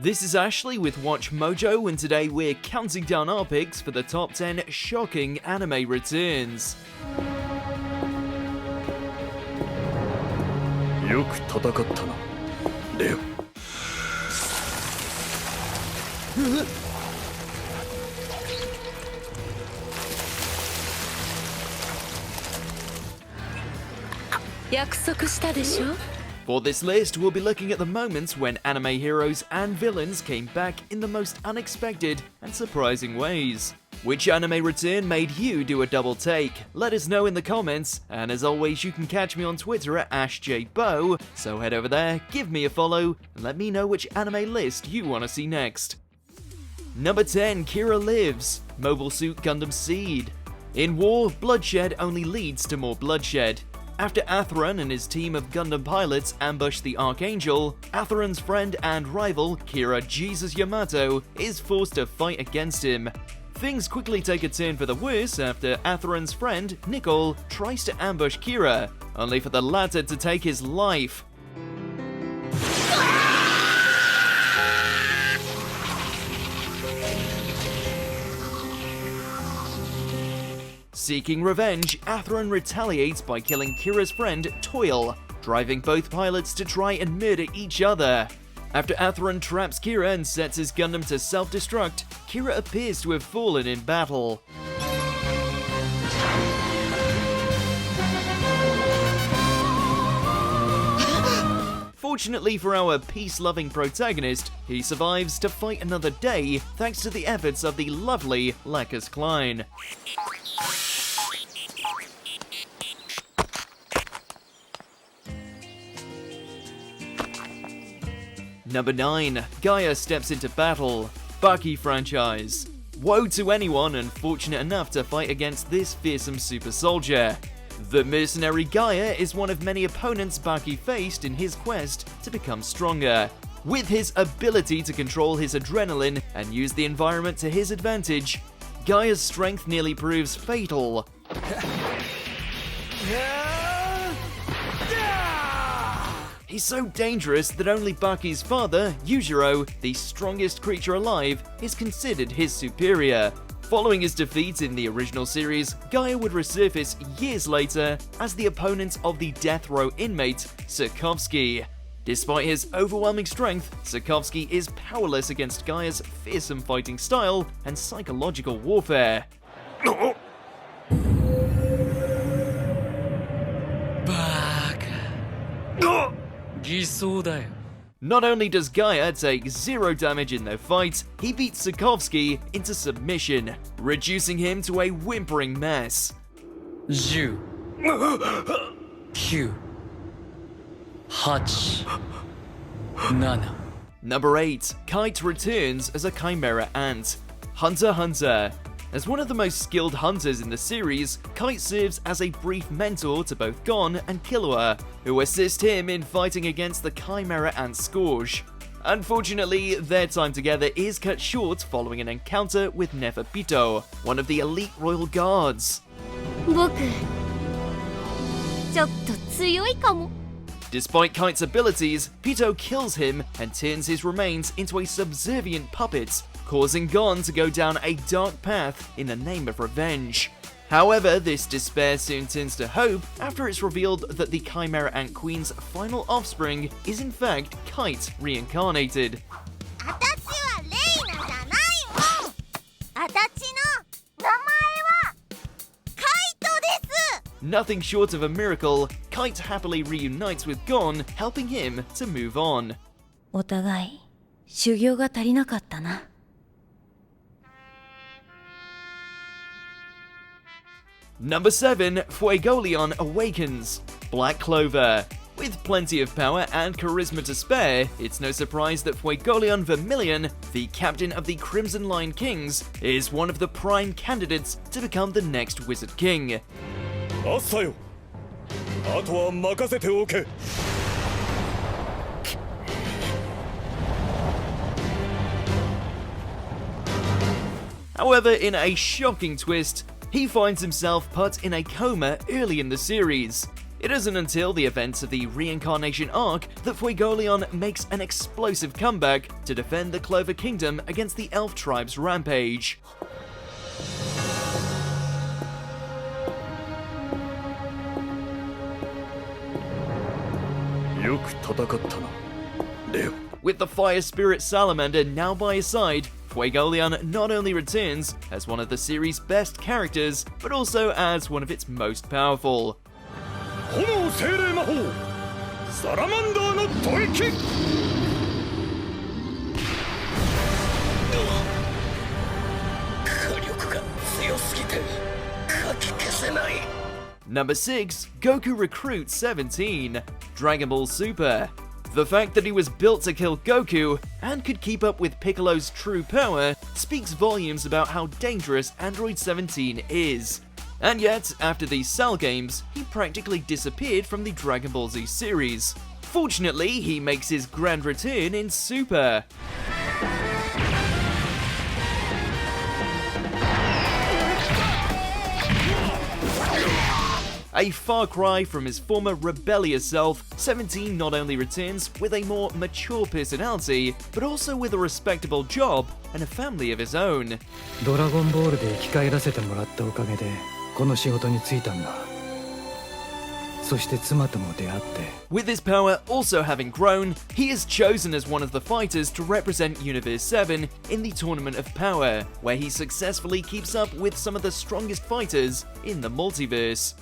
This is Ashley with WatchMojo, and today we're counting down our picks for the top 10 shocking anime returns. よく戦ったな、レオ。約束したでしょ? For this list, we'll be looking at the moments when anime heroes and villains came back in the most unexpected and surprising ways. Which anime return made you do a double take? Let us know in the comments, and as always you can catch me on Twitter at AshJBo, so head over there, give me a follow, and let me know which anime list you want to see next. Number 10, Kira Lives, Mobile Suit Gundam Seed. In war, bloodshed only leads to more bloodshed. After Atheron and his team of Gundam pilots ambush the Archangel, Atheron's friend and rival, Kira Jesus Yamato, is forced to fight against him. Things quickly take a turn for the worse after Atheron's friend, Nicole, tries to ambush Kira, only for the latter to take his life. Seeking revenge, Atheron retaliates by killing Kira's friend, Toil, driving both pilots to try and murder each other. After Atheron traps Kira and sets his Gundam to self-destruct, Kira appears to have fallen in battle. Fortunately for our peace-loving protagonist, he survives to fight another day thanks to the efforts of the lovely Lacus Klein. Number 9, Gaia steps into battle, Baki franchise. Woe to anyone unfortunate enough to fight against this fearsome super soldier. The mercenary Gaia is one of many opponents Baki faced in his quest to become stronger. With his ability to control his adrenaline and use the environment to his advantage, Gaia's strength nearly proves fatal. He's so dangerous that only Baki's father, Yujiro, the strongest creature alive, is considered his superior. Following his defeat in the original series, Gaia would resurface years later as the opponent of the death row inmate, Sokovsky. Despite his overwhelming strength, Sokovsky is powerless against Gaia's fearsome fighting style and psychological warfare. Not only does Gaia take 0 damage in their fight, he beats Sokovsky into submission, reducing him to a whimpering mess. 10 9 8 7 Number 8, Kite returns as a Chimera ant. Hunter x Hunter. As one of the most skilled hunters in the series, Kite serves as a brief mentor to both Gon and Killua, who assist him in fighting against the Chimera ant Scourge. Unfortunately, their time together is cut short following an encounter with Neferpito, one of the elite royal guards. Despite Kite's abilities, Pito kills him and turns his remains into a subservient puppet, causing Gon to go down a dark path in the name of revenge. However, this despair soon turns to hope after it's revealed that the Chimera Ant Queen's final offspring is in fact Kite reincarnated. Nothing short of a miracle, Kite happily reunites with Gon, helping him to move on. お互い修行が足りなかったな。Number 7, Fuegoleon awakens, Black Clover. With plenty of power and charisma to spare, it's no surprise that Fuegoleon Vermilion, the captain of the Crimson Lion Kings, is one of the prime candidates to become the next Wizard King. あっさよ。あとは任せておけ。However, in a shocking twist, he finds himself put in a coma early in the series. It isn't until the events of the reincarnation arc that Fuegoleon makes an explosive comeback to defend the Clover Kingdom against the Elf Tribe's rampage. With the Fire Spirit Salamander now by his side, Fuegoleon not only returns as one of the series' best characters, but also as one of its most powerful. Number 6, Goku Recruits 17, Dragon Ball Super. The fact that he was built to kill Goku and could keep up with Piccolo's true power speaks volumes about how dangerous Android 17 is. And yet, after these Cell games, he practically disappeared from the Dragon Ball Z series. Fortunately, he makes his grand return in Super. A far cry from his former rebellious self, 17 not only returns with a more mature personality, but also with a respectable job and a family of his own. ドラゴンボールで生き返らせてもらったおかげでこの仕事に就いたんだ。そして妻とも出会って。With his power also having grown, he is chosen as one of the fighters to represent Universe 7 in the Tournament of Power, where he successfully keeps up with some of the strongest fighters in the multiverse.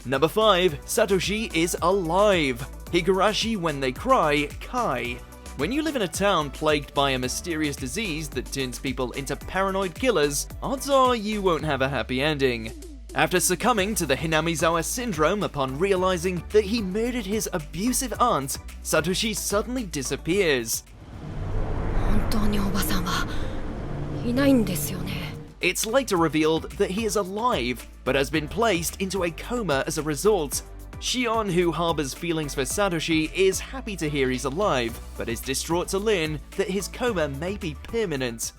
Number 5, Satoshi is alive. Higurashi when they cry, Kai. When you live in a town plagued by a mysterious disease that turns people into paranoid killers, odds are you won't have a happy ending. After succumbing to the Hinamizawa syndrome upon realizing that he murdered his abusive aunt, Satoshi suddenly disappears. 本当におばさんはいないんですよね。It's later revealed that he is alive, but has been placed into a coma as a result. Shion, who harbors feelings for Satoshi, is happy to hear he's alive, but is distraught to learn that his coma may be permanent.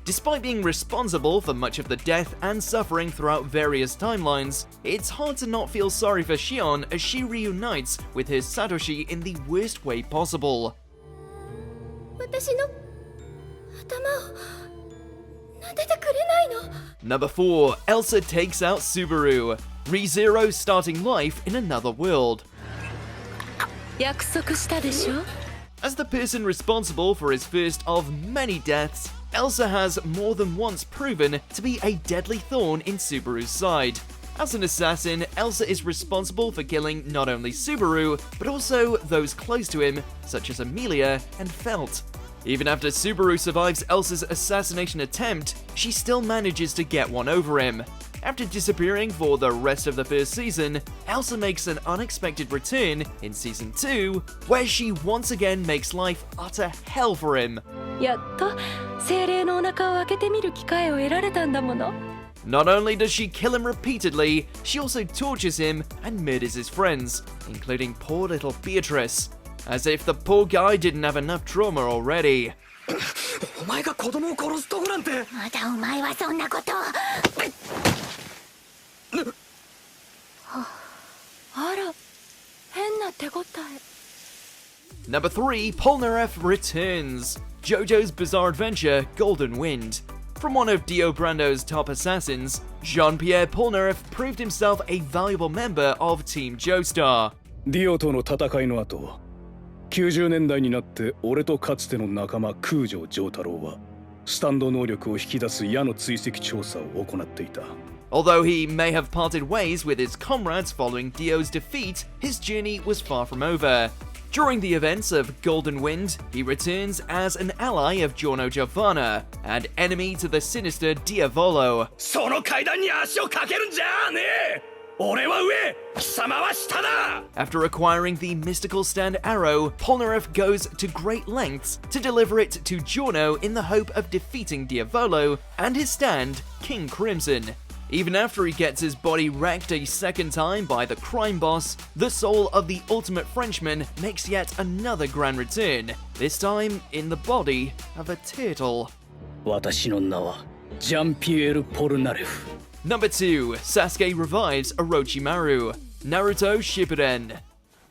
Despite being responsible for much of the death and suffering throughout various timelines, it's hard to not feel sorry for Shion as she reunites with his Satoshi in the worst way possible. 私の頭を撫でてくれないの? Number 4, Elsa takes out Subaru. ReZero starting life in another world. 約束したでしょ? As the person responsible for his first of many deaths, Elsa has more than once proven to be a deadly thorn in Subaru's side. As an assassin, Elsa is responsible for killing not only Subaru, but also those close to him, such as Emilia and Felt. Even after Subaru survives Elsa's assassination attempt, she still manages to get one over him. After disappearing for the rest of the first season, Elsa makes an unexpected return in Season 2, where she once again makes life utter hell for him. やっと精霊のお腹を開けてみる機会を得られたんだもの。 Not only does she kill him repeatedly, she also tortures him and murders his friends, including poor little Beatrice. As if the poor guy didn't have enough trauma already. お前が子供を殺すとこなんて。まだお前はそんなこと。あら、変な手応え。 Number 3, Polnareff returns. JoJo's Bizarre Adventure, Golden Wind. From one of Dio Brando's top assassins, Jean-Pierre Polnareff proved himself a valuable member of Team Joestar. ディオとの戦いの後、90年代になって俺とかつての仲間空城城太郎はスタンド能力を引き出す矢の追跡調査を行っていた。 Although he may have parted ways with his comrades following Dio's defeat, his journey was far from over. During the events of Golden Wind, he returns as an ally of Giorno Giovanna, and enemy to the sinister Diavolo. その階段に足をかけるんじゃねえ! 俺は上、貴様は下だ! After acquiring the mystical stand arrow, Polnareff goes to great lengths to deliver it to Giorno in the hope of defeating Diavolo and his stand, King Crimson. Even after he gets his body wrecked a second time by the crime boss, the soul of the ultimate Frenchman makes yet another grand return, this time in the body of a turtle. 私の名はジャンピエール・ポルナレフ。 Number 2. Sasuke revives Orochimaru. Naruto Shippuden.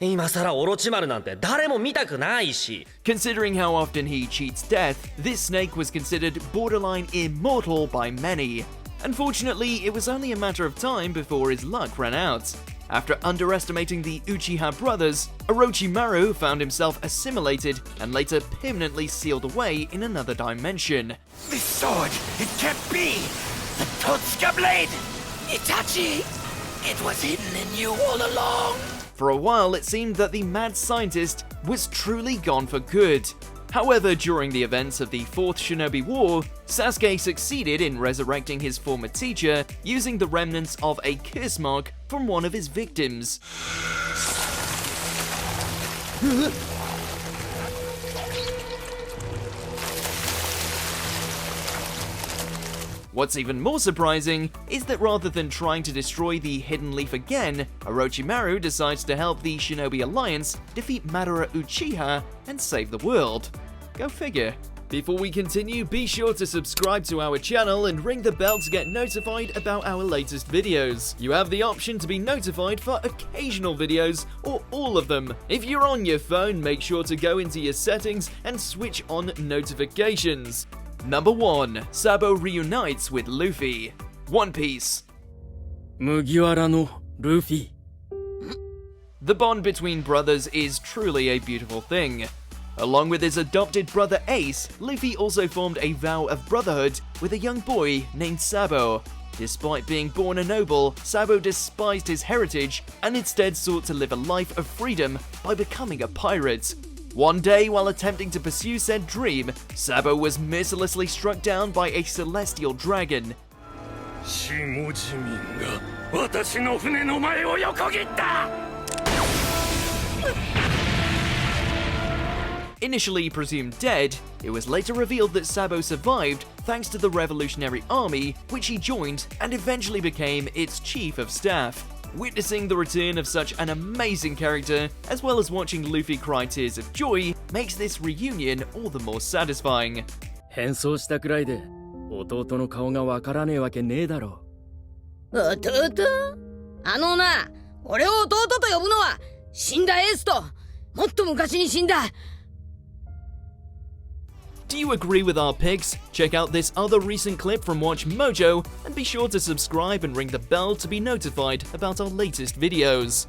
今さらオロチマルなんて誰も見たくないし。 Considering how often he cheats death, this snake was considered borderline immortal by many. Unfortunately, it was only a matter of time before his luck ran out. After underestimating the Uchiha brothers, Orochimaru found himself assimilated and later permanently sealed away in another dimension. This sword, it can't be! The Totsuka blade! Itachi! It was hidden in you all along! For a while, it seemed that the mad scientist was truly gone for good. However, during the events of the Fourth Shinobi War, Sasuke succeeded in resurrecting his former teacher using the remnants of a curse mark from one of his victims. What's even more surprising is that rather than trying to destroy the Hidden Leaf again, Orochimaru decides to help the Shinobi Alliance defeat Madara Uchiha and save the world. Go figure. Before we continue, be sure to subscribe to our channel and ring the bell to get notified about our latest videos. You have the option to be notified for occasional videos or all of them. If you're on your phone, make sure to go into your settings and switch on notifications. Number 1. Sabo reunites with Luffy. One Piece. 麦わらのルフィ。 The bond between brothers is truly a beautiful thing. Along with his adopted brother Ace, Luffy also formed a vow of brotherhood with a young boy named Sabo. Despite being born a noble, Sabo despised his heritage and instead sought to live a life of freedom by becoming a pirate. One day, while attempting to pursue said dream, Sabo was mercilessly struck down by a celestial dragon. 下地民が私の船の前を横切った。 Initially presumed dead, it was later revealed that Sabo survived thanks to the Revolutionary Army, which he joined and eventually became its chief of staff. Witnessing the return of such an amazing character, as well as watching Luffy cry tears of joy, makes this reunion all the more satisfying. 変装したくらいで弟の顔がわからねえわけねえだろ。弟？あのな、俺を弟と呼ぶのは死んだエースともっと昔に死んだ。 Do you agree with our picks? Check out this other recent clip from WatchMojo and be sure to subscribe and ring the bell to be notified about our latest videos.